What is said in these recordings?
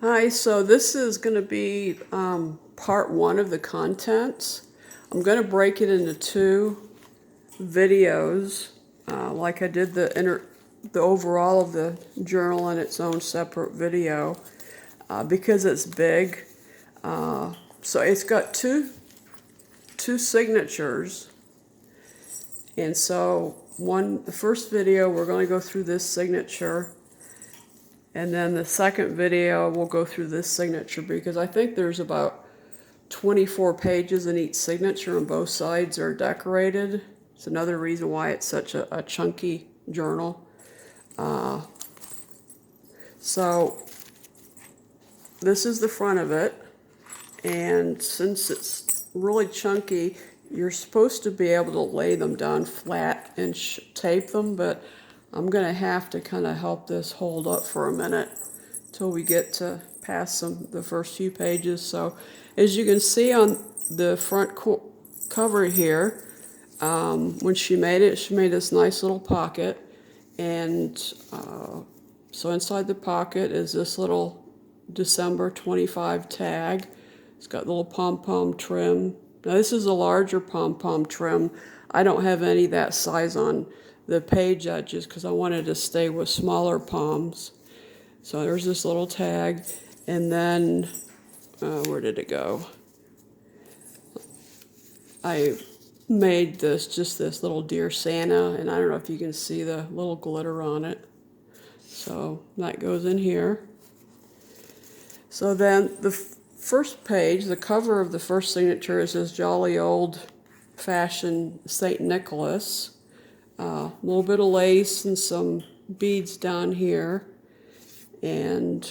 Hi, so this is going to be part one of the contents. I'm going to break it into two videos, like I did the overall of the journal in its own separate video, because it's big. So it's got two signatures, and so the first video we're going to go through this signature. And then the second video, we'll go through this signature because I think there's about 24 pages in each signature and both sides are decorated. It's another reason why it's such a chunky journal. So this is the front of it. And since it's really chunky, you're supposed to be able to lay them down flat and tape them, but I'm going to have to kind of help this hold up for a minute till we get to past the first few pages. So as you can see on the front cover here, when she made this nice little pocket. And so inside the pocket is this little December 25 tag. It's got the little pom-pom trim. Now this is a larger pom-pom trim. I don't have any that size on the page edges because I wanted to stay with smaller poms. So there's this little tag, and then where did it go? I made just this little dear Santa, and I don't know if you can see the little glitter on it. So that goes in here. So then the first page, the cover of the first signature, is this jolly old fashioned St. Nicholas. A little bit of lace and some beads down here. And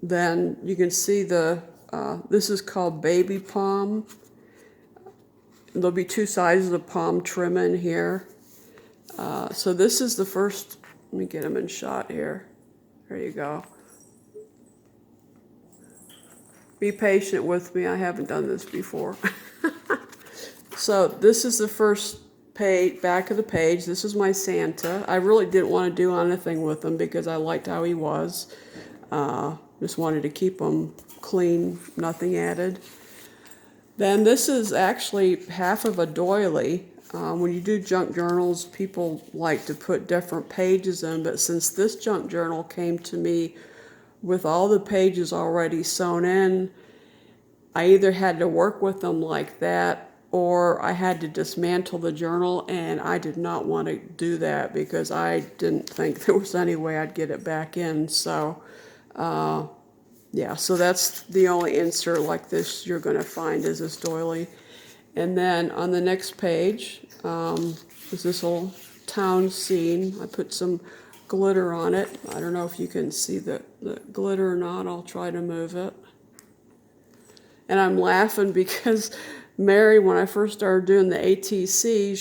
then you can see this is called baby palm. There'll be two sizes of palm trim in here. So this is the first, let me get them in shot here. There you go. Be patient with me, I haven't done this before. So this is the first page, back of the page. This is my Santa. I really didn't want to do anything with him because I liked how he was. Just wanted to keep him clean, nothing added. Then this is actually half of a doily. When you do junk journals, people like to put different pages in, but since this junk journal came to me with all the pages already sewn in, I either had to work with them like that or I had to dismantle the journal, and I did not want to do that because I didn't think there was any way I'd get it back in. So yeah, so that's the only insert like this you're going to find is this doily. And then on the next page is this little town scene. I put some glitter on it. I don't know if you can see the glitter or not. I'll try to move it. And I'm laughing because Mary, when I first started doing the ATC,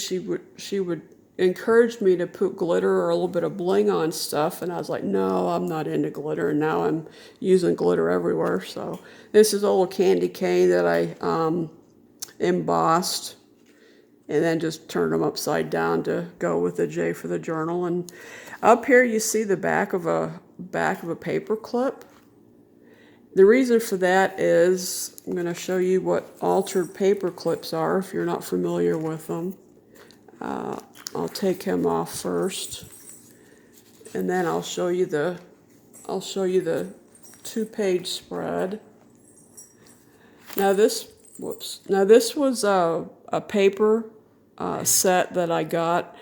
she would encourage me to put glitter or a little bit of bling on stuff, and I was like, no, I'm not into glitter, and now I'm using glitter everywhere. So this is a little candy cane that I embossed and then just turned them upside down to go with the J for the journal. And up here you see the back of a paper clip. The reason for that is I'm going to show you what altered paper clips are if you're not familiar with them. I'll take him off first, and then I'll show you the 2-page spread. Now this was a paper set that I got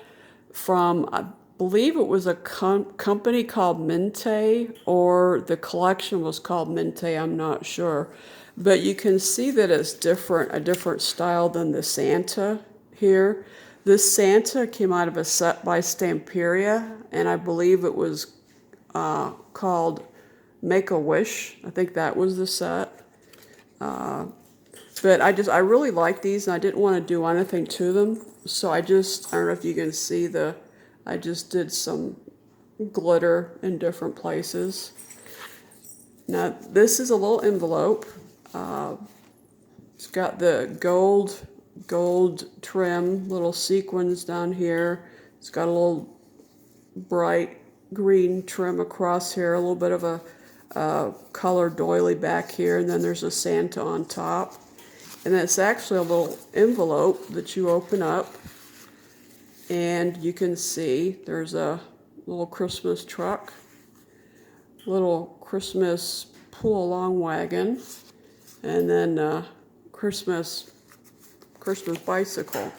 from, I believe it was a company called Minte, or the collection was called Minte, I'm not sure. But you can see that it's a different style than the Santa here. This Santa came out of a set by Stamperia, and I believe it was called Make-A-Wish. I think that was the set. But I really like these, and I didn't want to do anything to them. So I don't know if you can see I just did some glitter in different places. Now this is a little envelope. It's got the gold trim, little sequins down here. It's got a little bright green trim across here, a little bit of colored doily back here, and then there's a Santa on top. And it's actually a little envelope that you open up, and you can see there's a little Christmas truck, little Christmas pull-along wagon, and then Christmas bicycle.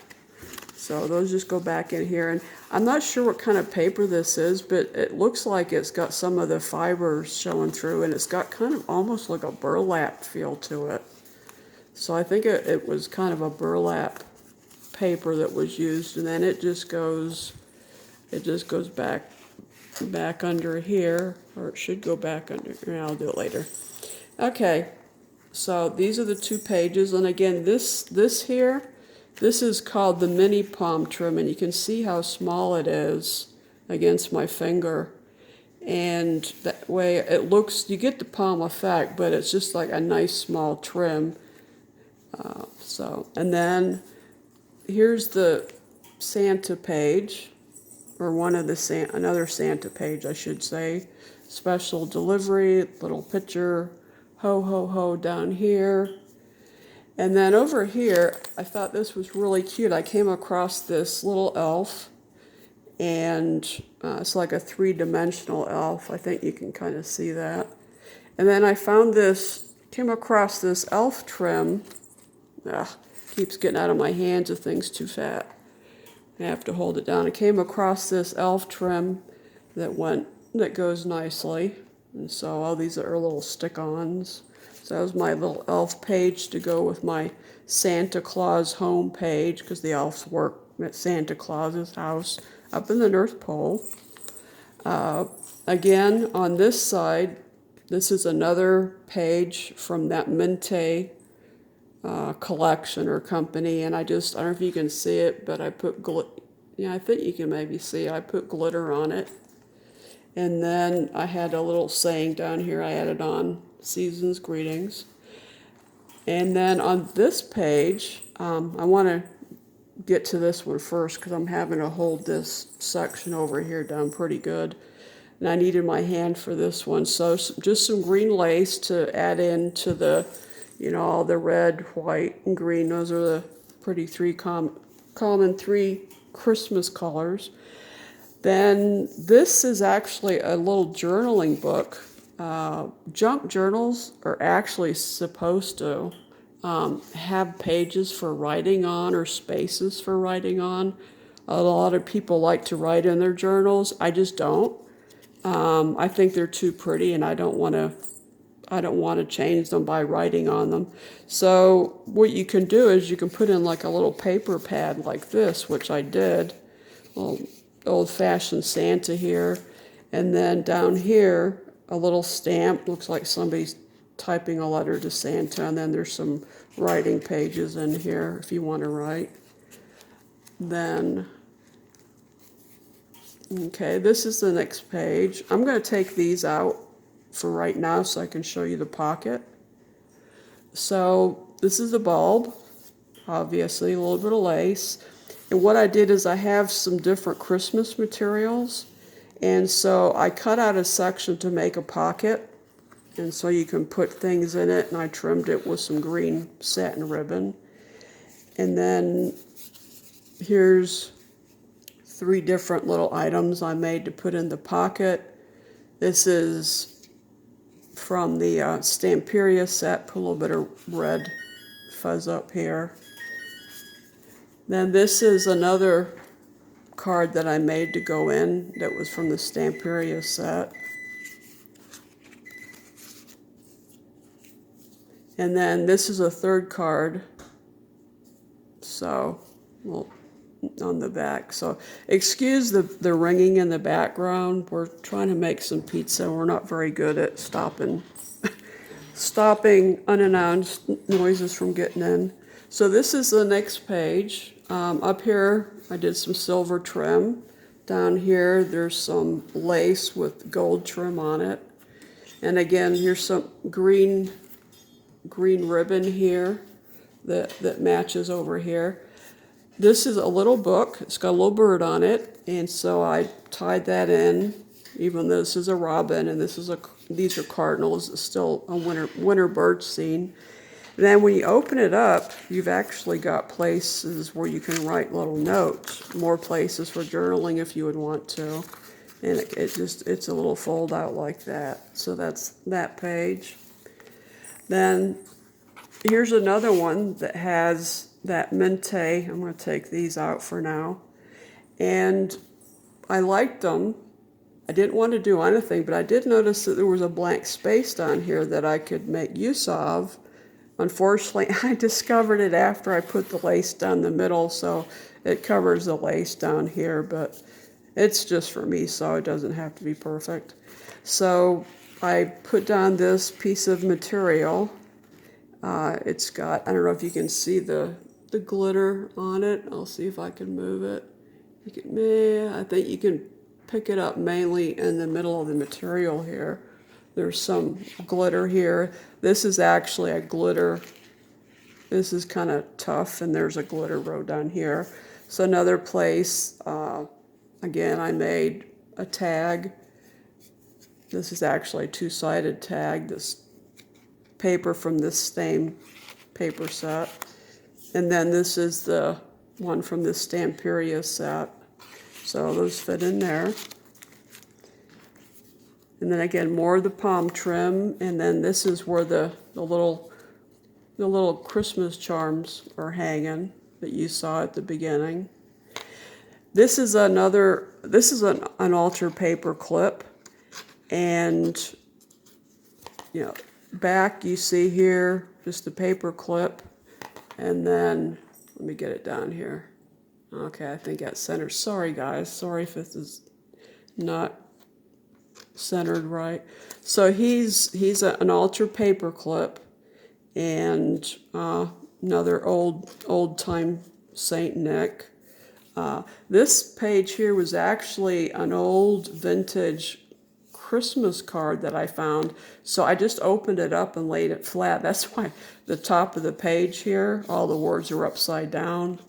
So those just go back in here, and I'm not sure what kind of paper this is, but it looks like it's got some of the fibers showing through, and it's got kind of almost like a burlap feel to it. So I think it was kind of a burlap paper that was used, and then it just goes back under here, or it should go back under. I'll do it later. Okay, so these are the 2 pages, and again, this here, this is called the mini palm trim, and you can see how small it is against my finger. And that way it looks, you get the palm effect, but it's just like a nice small trim. And then here's the Santa page, or one of the another Santa page, I should say. Special delivery, little picture, ho ho ho down here. And then over here, I thought this was really cute. I came across this little elf, and it's like a 3-dimensional elf. I think you can kind of see that. And then I came across this elf trim. Keeps getting out of my hands, the thing's too fat. I have to hold it down. I came across this elf trim that goes nicely. And so all these are little stick-ons. So that was my little elf page to go with my Santa Claus home page, because the elves work at Santa Claus's house up in the North Pole. Again, on this side, this is another page from that Mente collection or company, and I don't know if you can see it, but I put I think you can maybe see it. I put glitter on it. And then I had a little saying down here I added on, Season's Greetings. And then on this page, I want to get to this one first, because I'm having to hold this section over here down pretty good. And I needed my hand for this one. So just some green lace to add into the, all the red, white, and green. Those are the pretty common 3 Christmas colors. Then this is actually a little journaling book. Junk journals are actually supposed to have pages for writing on, or spaces for writing on. A lot of people like to write in their journals. I just don't. I think they're too pretty, and I don't want to change them by writing on them. So what you can do is you can put in like a little paper pad like this, which I did. Old-fashioned Santa here, and then down here a little stamp, looks like somebody's typing a letter to Santa, and then there's some writing pages in here if you want to write. Then okay, this is the next page. I'm going to take these out for right now so I can show you the pocket. So this is the bulb, obviously a little bit of lace. And what I did is I have some different Christmas materials, and so I cut out a section to make a pocket, and so you can put things in it, and I trimmed it with some green satin ribbon. And then here's 3 different little items I made to put in the pocket. This is from the Stamperia set, put a little bit of red fuzz up here. Then this is another card that I made to go in that was from the Stamperia set. And then this is a 3rd card, so, well, on the back. So excuse the ringing in the background. We're trying to make some pizza. We're not very good at stopping unannounced noises from getting in. So this is the next page. Up here, I did some silver trim. Down here, there's some lace with gold trim on it. And again, here's some green ribbon here that matches over here. This is a little book. It's got a little bird on it, and so I tied that in, even though this is a robin and this is a these are cardinals. It's still a winter bird scene. Then when you open it up, you've actually got places where you can write little notes, more places for journaling if you would want to. And it's a little fold out like that. So that's that page. Then here's another one that has that mente. I'm going to take these out for now. And I liked them. I didn't want to do anything, but I did notice that there was a blank space down here that I could make use of. Unfortunately, I discovered it after I put the lace down the middle, so it covers the lace down here, but it's just for me, so it doesn't have to be perfect. So I put down this piece of material. It's got, I don't know if you can see the glitter on it. I'll see if I can move it. I think you can pick it up mainly in the middle of the material here. There's some glitter here. This is actually a glitter. This is kind of tough, and there's a glitter row down here. So another place, again, I made a tag. This is actually a two-sided tag, this paper from this same paper set. And then this is the one from this Stamperia set. So those fit in there. And then again, more of the palm trim, and then this is where the little Christmas charms are hanging that you saw at the beginning. This is an altar paper clip, and you know, back you see here just the paper clip, and then let me get it down here. Okay, I think that's centered. Sorry guys, sorry if this is not centered right. So he's an altar paper clip, and another old time Saint Nick. This page here was actually an old vintage Christmas card that I found, so I just opened it up and laid it flat. That's why the top of the page here, all the words are upside down.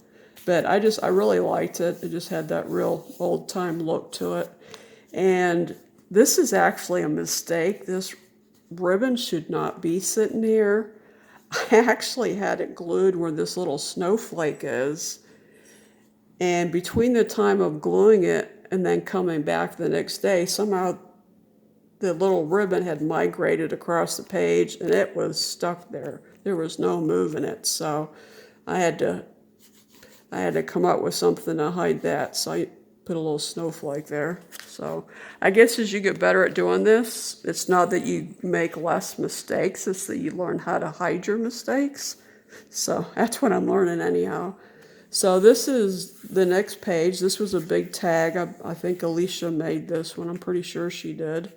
But I really liked it. It just had that real old time look to it. And this is actually a mistake. This ribbon should not be sitting here. I actually had it glued where this little snowflake is. And between the time of gluing it and then coming back the next day, somehow the little ribbon had migrated across the page and it was stuck there. There was no moving it. So I had to come up with something to hide that. So I put a little snowflake there. So I guess as you get better at doing this, it's not that you make less mistakes, it's that you learn how to hide your mistakes. So that's what I'm learning anyhow. So this is the next page. This was a big tag. I think Alicia made this one. I'm pretty sure she did.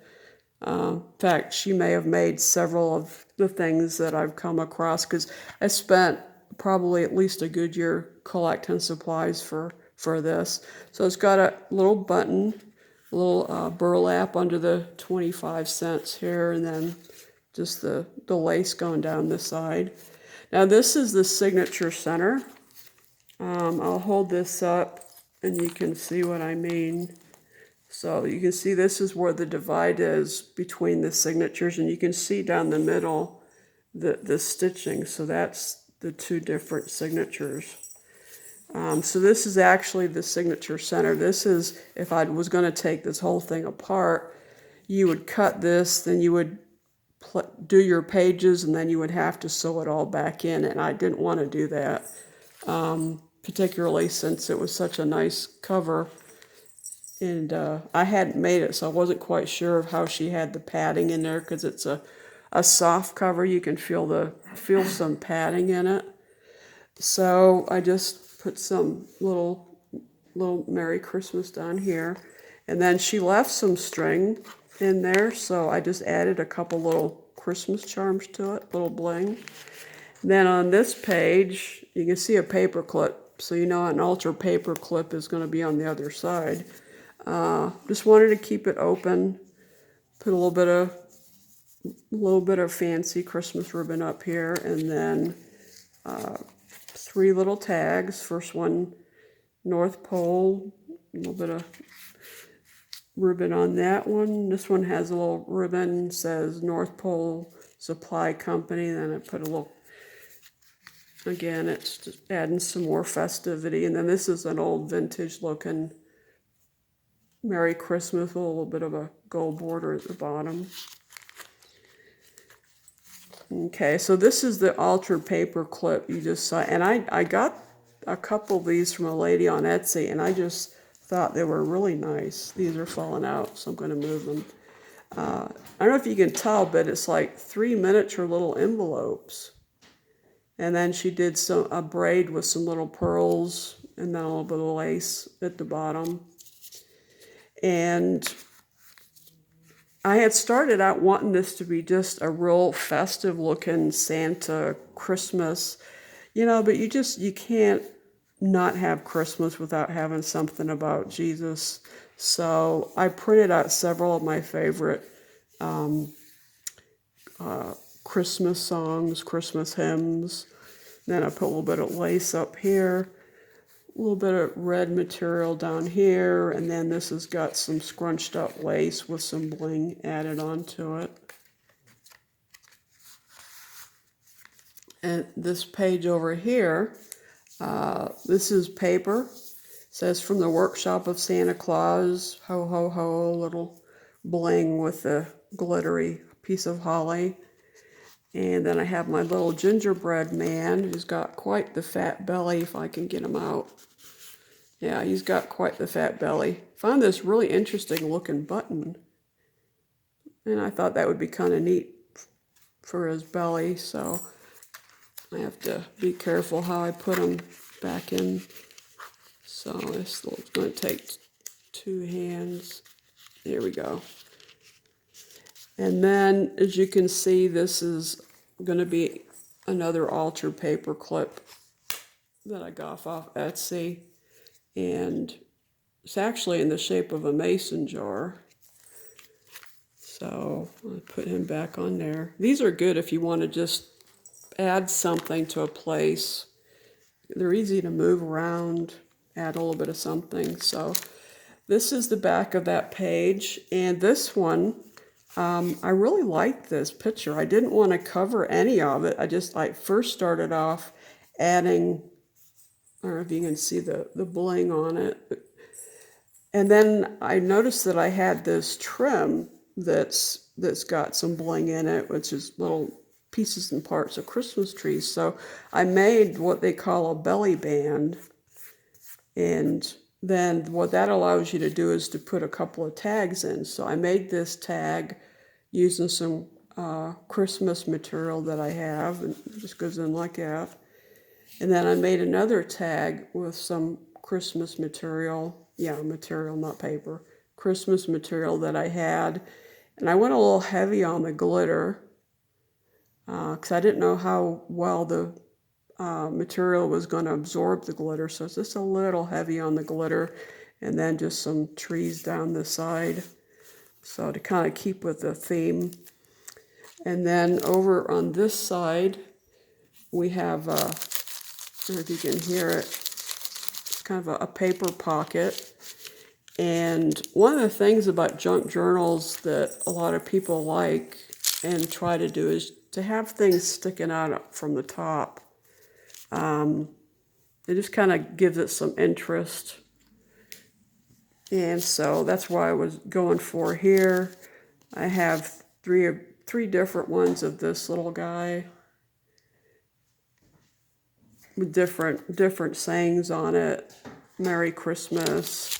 In fact, she may have made several of the things that I've come across, because I spent probably at least a good year collecting supplies for this. So it's got a little button, a little burlap under the 25 cents here, and then just the lace going down the side. Now this is the signature center. I'll hold this up and you can see what I mean. So you can see this is where the divide is between the signatures, and you can see down the middle the stitching. So that's the two different signatures. So this is actually the signature center. This is, if I was going to take this whole thing apart, you would cut this, then you would do your pages, and then you would have to sew it all back in, and I didn't want to do that, particularly since it was such a nice cover. And I hadn't made it, so I wasn't quite sure of how she had the padding in there, because it's a soft cover. You can feel some padding in it. So I just put some little Merry Christmas down here, and then she left some string in there, so I just added a couple little Christmas charms to it, little bling. And then on this page, you can see a paper clip, so you know an altar paper clip is going to be on the other side. Just wanted to keep it open. Put a little bit of fancy Christmas ribbon up here, and then 3 little tags. First one, North Pole, a little bit of ribbon on that one. This one has a little ribbon, says North Pole Supply Company. Then I put a little, again, it's just adding some more festivity. And then this is an old vintage looking Merry Christmas with a little bit of a gold border at the bottom. Okay, so this is the altered paper clip you just saw. And I got a couple of these from a lady on Etsy, and I just thought they were really nice. These are falling out, so I'm going to move them. I don't know if you can tell, but it's like 3 miniature little envelopes. And then she did a braid with some little pearls and then a little bit of lace at the bottom. And I had started out wanting this to be just a real festive looking Santa Christmas, but you can't not have Christmas without having something about Jesus. So I printed out several of my favorite Christmas songs, Christmas hymns. Then I put a little bit of lace up here, a little bit of red material down here, and then this has got some scrunched up lace with some bling added onto it. And this page over here, this is paper. It says from the workshop of Santa Claus, ho ho ho, little bling with a glittery piece of holly. And then I have my little gingerbread man who's got quite the fat belly, if I can get him out. Yeah, he's got quite the fat belly. Found this really interesting looking button. And I thought that would be kind of neat for his belly, so I have to be careful how I put him back in. So it's going to take 2 hands. There we go. And then, as you can see, this is going to be another altered paper clip that I got off Etsy. And it's actually in the shape of a mason jar. So I'll put him back on there. These are good if you want to just add something to a place. They're easy to move around, add a little bit of something. So this is the back of that page. And this one, I really liked this picture. I didn't want to cover any of it. I just first started off adding, I don't know if you can see the bling on it. And then I noticed that I had this trim that's got some bling in it, which is little pieces and parts of Christmas trees. So I made what they call a belly band. And then what that allows you to do is to put a couple of tags in. So I made this tag using some Christmas material that I have, and it just goes in like that. And then I made another tag with some Christmas material, material, not paper, Christmas material that I had. And I went a little heavy on the glitter because I didn't know how well the material was going to absorb the glitter. So it's just a little heavy on the glitter, and then just some trees down the side. So to kind of keep with the theme. And then over on this side, we have, I don't know if you can hear it, it's kind of a paper pocket. And one of the things about junk journals that a lot of people like and try to do is to have things sticking out from the top. It just kind of gives it some interest. And so that's why I was going for here. I have three different ones of this little guy with different sayings on it. Merry Christmas.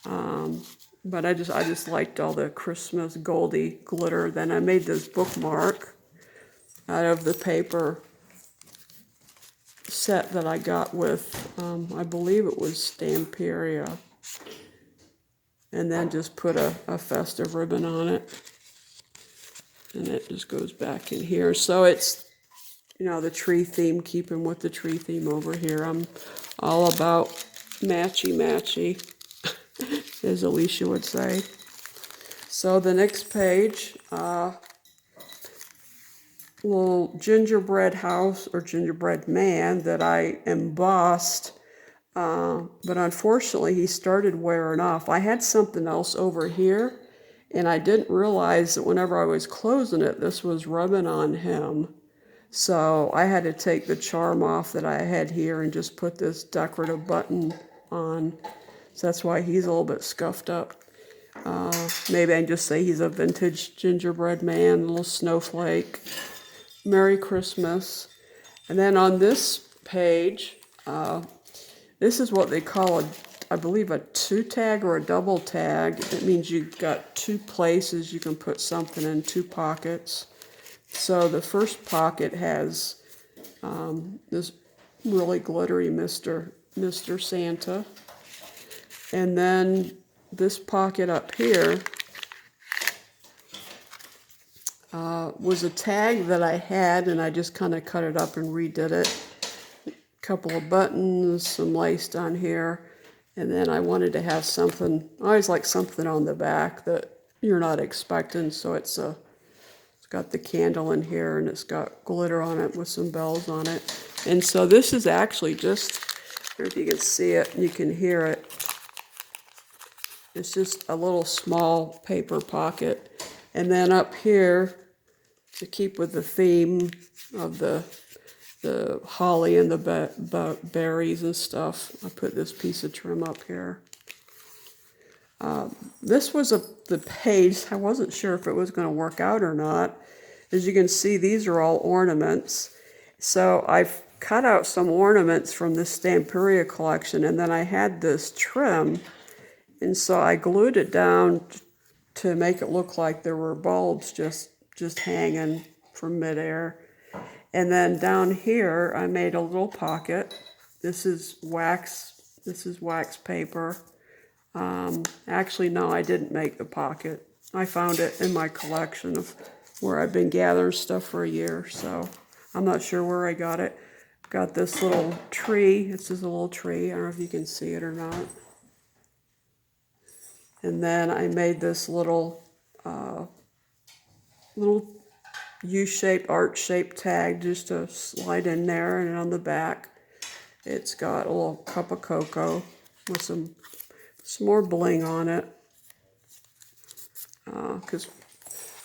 But I just liked all the Christmas goldy glitter. Then I made this bookmark out of the paper set that I got with, I believe it was Stamperia. And then just put a festive ribbon on it. And it just goes back in here. So it's, the tree theme, keeping with the tree theme over here. I'm all about matchy, as Alicia would say. So the next page, little gingerbread house or gingerbread man that I embossed But unfortunately, he started wearing off. I had something else over here, and I didn't realize that whenever I was closing it, this was rubbing on him. So I had to take the charm off that I had here and just put this decorative button on. So that's why he's a little bit scuffed up. Maybe I can just say he's a vintage gingerbread man, a little snowflake. Merry Christmas. And then on this page, this is what they call I believe a two tag or a double tag. It means you've got two places you can put something in, two pockets. So the first pocket has this really glittery Mr. Santa. And then this pocket up here was a tag that I had, and I just kind of cut it up and redid it. A couple of buttons, some lace down here, and then I wanted to have something. I always like something on the back that you're not expecting, so it's got the candle in here, and it's got glitter on it with some bells on it. And so this is actually just, I don't know if you can see it, you can hear it. It's just a little small paper pocket. And then up here, to keep with the theme of the holly and the berries and stuff, I put this piece of trim up here. This was the page. I wasn't sure if it was going to work out or not. As you can see, these are all ornaments. So I've cut out some ornaments from this Stamperia collection, and then I had this trim, and so I glued it down to make it look like there were bulbs just hanging from midair. And then down here, I made a little pocket. This is wax paper. Actually, no, I didn't make the pocket. I found it in my collection of where I've been gathering stuff for a year, so I'm not sure where I got it. Got this little tree. This is a little tree. I don't know if you can see it or not. And then I made this little U-shaped, arch-shaped tag just to slide in there, and on the back, it's got a little cup of cocoa with some more bling on it. Because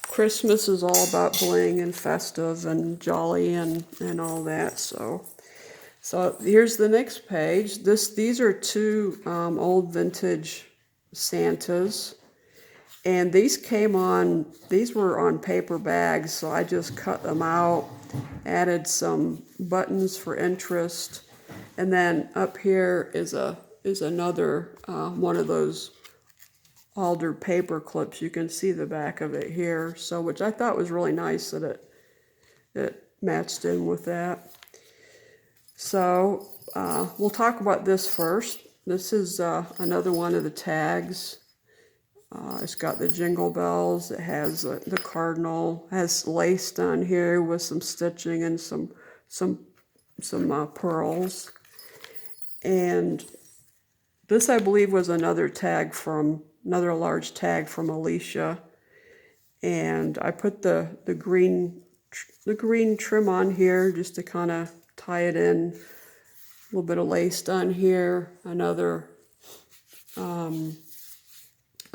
Christmas is all about bling and festive and jolly and all that. So here's the next page. These are two old vintage Santas, and these were on paper bags, so I just cut them out, added some buttons for interest, and then up here is another one of those altered paper clips. You can see the back of it here, so which I thought was really nice that it matched in with that. So we'll talk about this first. This is another one of the tags. It's got the jingle bells. It has the cardinal. It has lace down here with some stitching and some pearls. And this, I believe, was another large tag from Alicia. And I put the green trim on here just to kind of tie it in. A little bit of lace down here.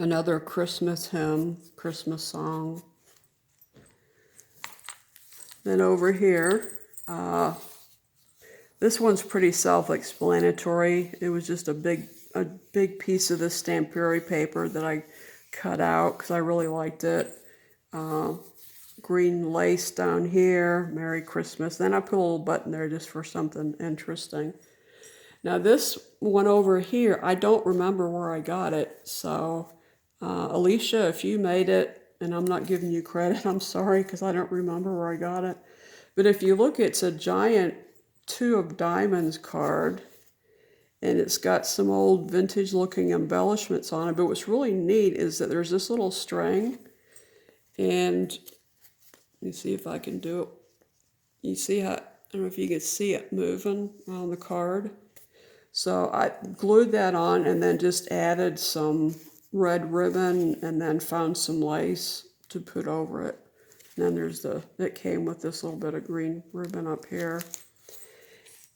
Another Christmas hymn, Christmas song. Then over here, this one's pretty self-explanatory. It was just a big piece of this Stamperia paper that I cut out because I really liked it. Green lace down here, Merry Christmas. Then I put a little button there just for something interesting. Now this one over here, I don't remember where I got it, so Alicia, if you made it, and I'm not giving you credit, I'm sorry, because I don't remember where I got it. But if you look, it's a giant 2 of diamonds card, and it's got some old vintage looking embellishments on it. But what's really neat is that there's this little string, and let me see if I can do it. You see how, I don't know if you can see it moving on the card. So I glued that on and then just added some red ribbon and then found some lace to put over it. And then it came with this little bit of green ribbon up here.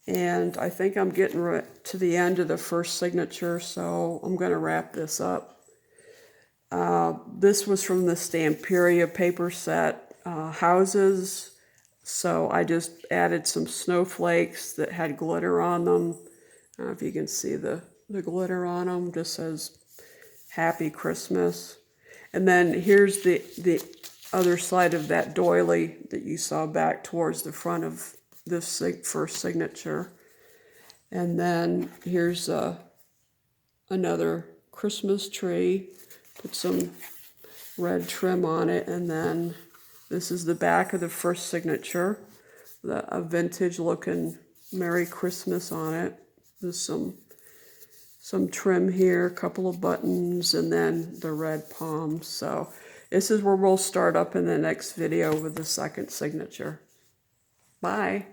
And I think I'm getting to the end of the first signature, so I'm going to wrap this up. This was from the Stamperia paper set, houses. So I just added some snowflakes that had glitter on them. I don't know if you can see the glitter on them. Just says Happy Christmas. And then here's the other side of that doily that you saw back towards the front of this first signature. And then here's another Christmas tree. Put some red trim on it. And then this is the back of the first signature. A vintage looking Merry Christmas on it. There's some trim here, a couple of buttons, and then the red palms. So this is where we'll start up in the next video with the second signature. Bye.